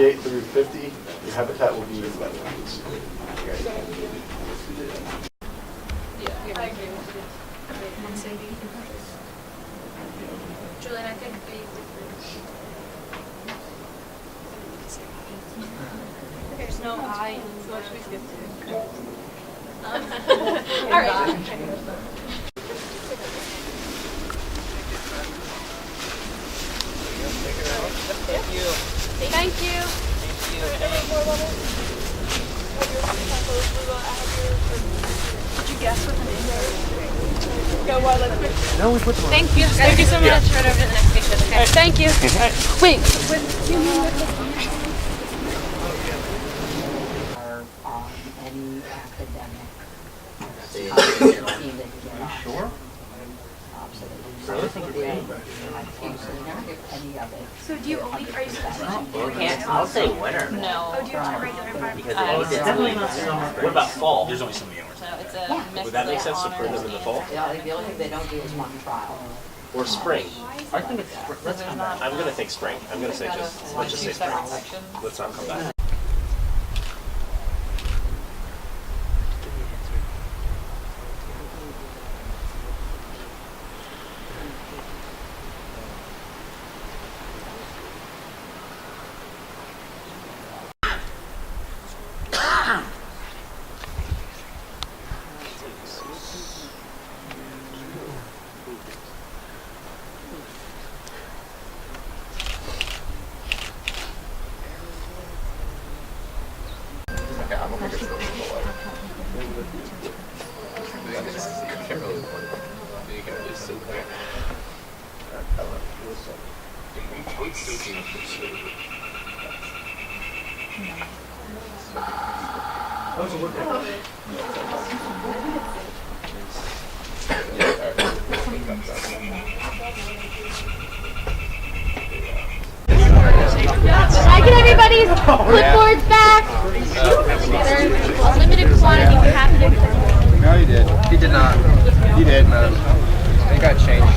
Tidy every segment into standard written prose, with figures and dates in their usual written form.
48 through 50, your habitat will be wetlands. Okay. Julian, I think there's no I, so what should we skip to? All right. Thank you. Thank you. Did you guess what the name is? Go while let's No, we put them on. Thank you. Thank you so much. Right over to the next station. Okay. Right, thank you. Wait. On any academic team that you Sure. absolutely not if any of it. So do you only, are you You can't, I'll say winter. No. Oh, do you have a regular environment? Because it's definitely not summer. What about fall? There's only so many hours. No, it's a mix. Would that make sense to put them in the fall? The only thing they don't do is one trial. Or spring? I think it's, let's come back. I'm gonna think spring. I'm gonna say let's just say spring. Let's not come back. Can I get everybody's clipboards back? They're limited quantity. We're happy to. No, he did. He did not. He did, no. They got changed.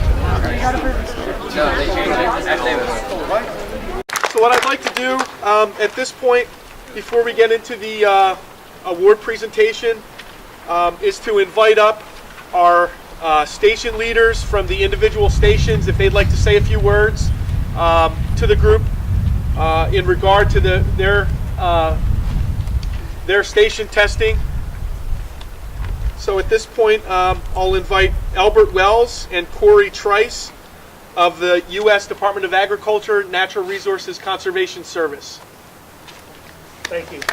No, they changed it after they were. So what I'd like to do at this point, before we get into the award presentation, is to invite up our station leaders from the individual stations if they'd like to say a few words to the group in regard to their station testing. So at this point, I'll invite Albert Wells and Corey Trice of the U.S. Department of Agriculture Natural Resources Conservation Service. Thank you. The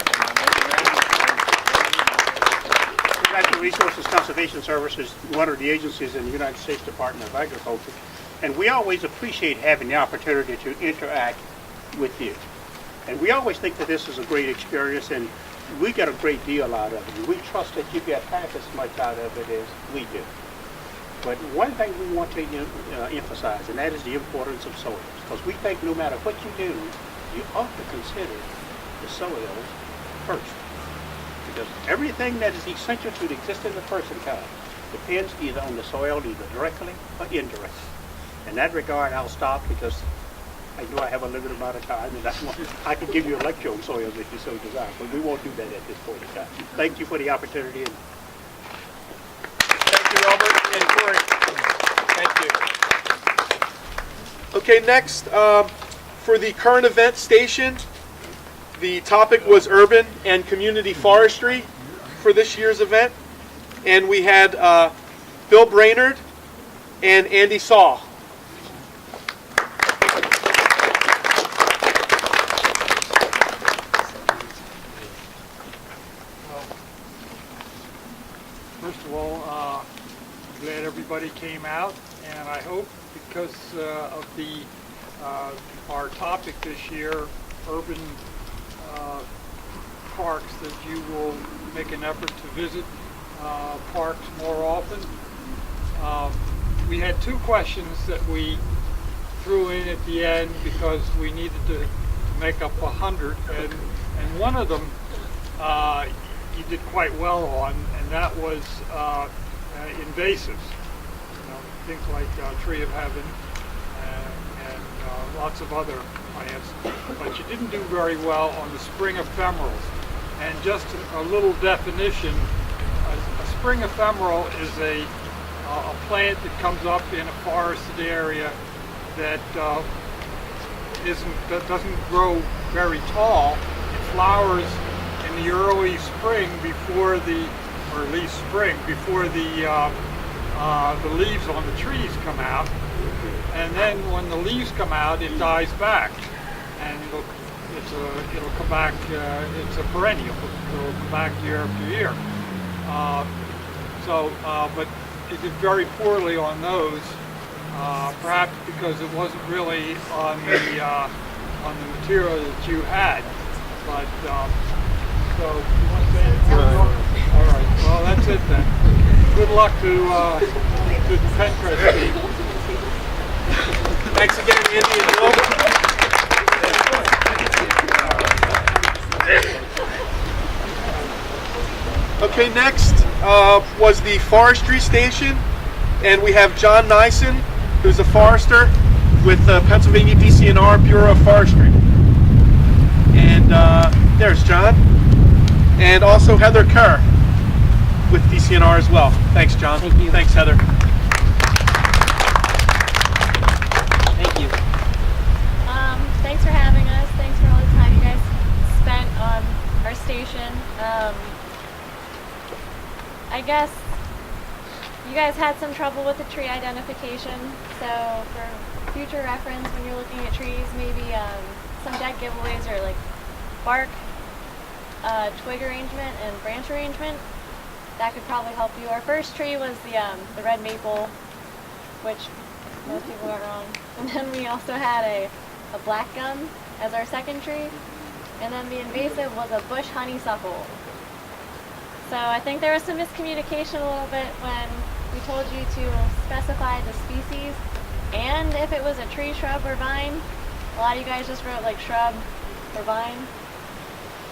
Natural Resources Conservation Service is one of the agencies in the United States Department of Agriculture, and we always appreciate having the opportunity to interact with you. And we always think that this is a great experience, and we get a great deal out of it. We trust that you get half as much out of it as we do. But one thing we want to emphasize, and that is the importance of soils, because we think no matter what you do, you ought to consider the soils first. Because everything that is essential to the existence of personkind depends either on the soil, either directly or indirectly. In that regard, I'll stop because I know I have a limited amount of time, and I can give you a lecture on soils if you so desire, but we won't do that at this point in time. Thank you for the opportunity. And Thank you, Albert and Corey. Thank you. Okay, next, for the current event station, the topic was urban and community forestry for this year's event. And we had Bill Brainerd and Andy Saw. First of all, I'm glad everybody came out, and I hope because of the our topic this year, urban parks, that you will make an effort to visit parks more often. We had two questions that we threw in at the end because we needed to make up 100, and one of them you did quite well on, and that was invasives, things like tree of heaven and lots of other plants, but you didn't do very well on the spring ephemerals. And just a little definition, a spring ephemeral is a plant that comes up in a forested area that doesn't grow very tall. It flowers in the early spring before or at least spring before the leaves on the trees come out. And then when the leaves come out, it dies back, and it'll come back. It's a perennial. It'll come back year after year. But it did very poorly on those, perhaps because it wasn't really on the material that you had. But so you want to say anything? All right. Well, that's it then. Good luck to the Pencrest team. Thanks again, Andy and Bill. Okay, next was the forestry station, and we have John Nyson, who's a forester with Pennsylvania DCNR Bureau of Forestry. And there's John. And also Heather Kerr with DCNR as well. Thanks, John. Thank you. Thanks, Heather. Thank you. Thanks for having us. Thanks for all the time you guys spent on our station. I guess you guys had some trouble with the tree identification, so for future reference when you're looking at trees, maybe some dead giveaways or like bark, twig arrangement and branch arrangement. That could probably help you. Our first tree was the red maple, which most people got wrong. And then we also had a black gum as our second tree. And then the invasive was a bush honeysuckle. So I think there was some miscommunication a little bit when we told you to specify the species and if it was a tree, shrub, or vine. A lot of you guys just wrote like shrub or vine.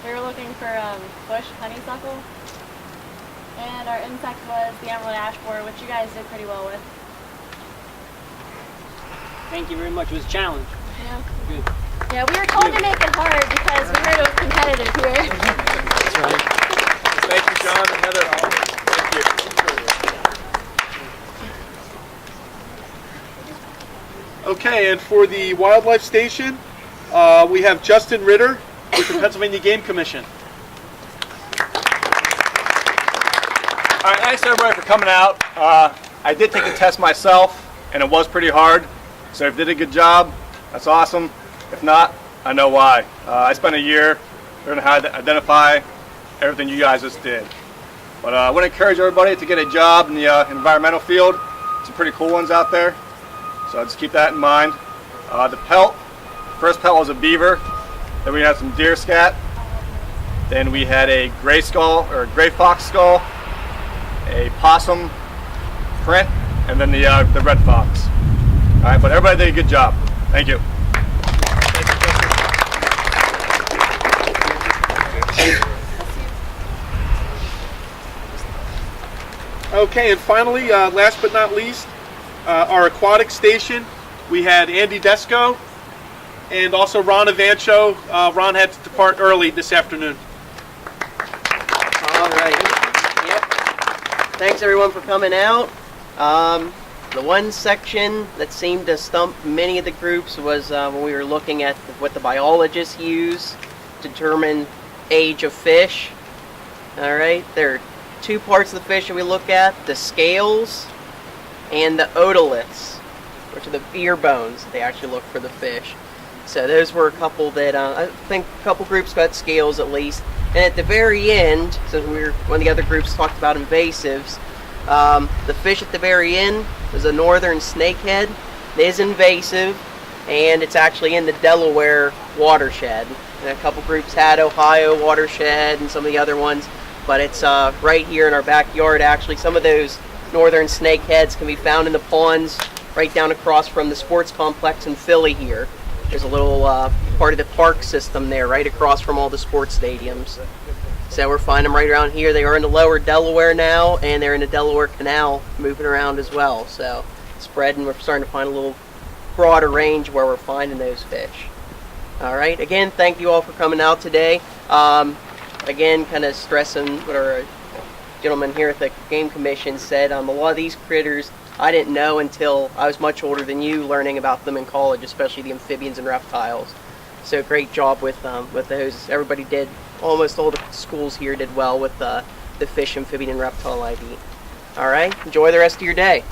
We were looking for bush honeysuckle. And our insect was the emerald ash borer, which you guys did pretty well with. Thank you very much. It was a challenge. Yeah. Good. Yeah, we were told to make it hard because we heard it was competitive here. That's right. Thank you, John and Heather. Thank you. Okay, and for the wildlife station, we have Justin Ritter with the Pennsylvania Game Commission. All right, thanks everybody for coming out. I did take the test myself, and it was pretty hard. So if you did a good job, that's awesome. If not, I know why. I spent a year learning how to identify everything you guys just did. But I want to encourage everybody to get a job in the environmental field. Some pretty cool ones out there. So just keep that in mind. The pelt, first pelt was a beaver. Then we had some deer scat. Then we had a gray skull, or a gray fox skull, a possum print, and then the red fox. All right, but everybody did a good job. Thank you. Okay, and finally, last but not least, our aquatic station. We had Andy Desco and also Ron Avancho. Ron had to depart early this afternoon. All right. Yep. Thanks everyone for coming out. The one section that seemed to stump many of the groups was when we were looking at what the biologists use to determine age of fish. All right. There are two parts of the fish that we look at: the scales and the otoliths, which are the ear bones. They actually look for the fish. So those were a couple that I think a couple groups got scales at least. And at the very end, since one of the other groups talked about invasives, the fish at the very end was a northern snakehead. It is invasive, and it's actually in the Delaware watershed. And a couple groups had Ohio watershed and some of the other ones, but it's right here in our backyard. Actually, some of those northern snakeheads can be found in the ponds right down across from the sports complex in Philly here. There's a little part of the park system there right across from all the sports stadiums. So we're finding them right around here. They are in the lower Delaware now, and they're in the Delaware Canal moving around as well. So spreading, we're starting to find a little broader range where we're finding those fish. All right. Again, thank you all for coming out today. Again, kind of stressing what our gentleman here at the Game Commission said. A lot of these critters I didn't know until I was much older than you, learning about them in college, especially the amphibians and reptiles. So great job with those. Everybody did. Almost all the schools here did well with the fish, amphibian, and reptile ID. All right. Enjoy the rest of your day.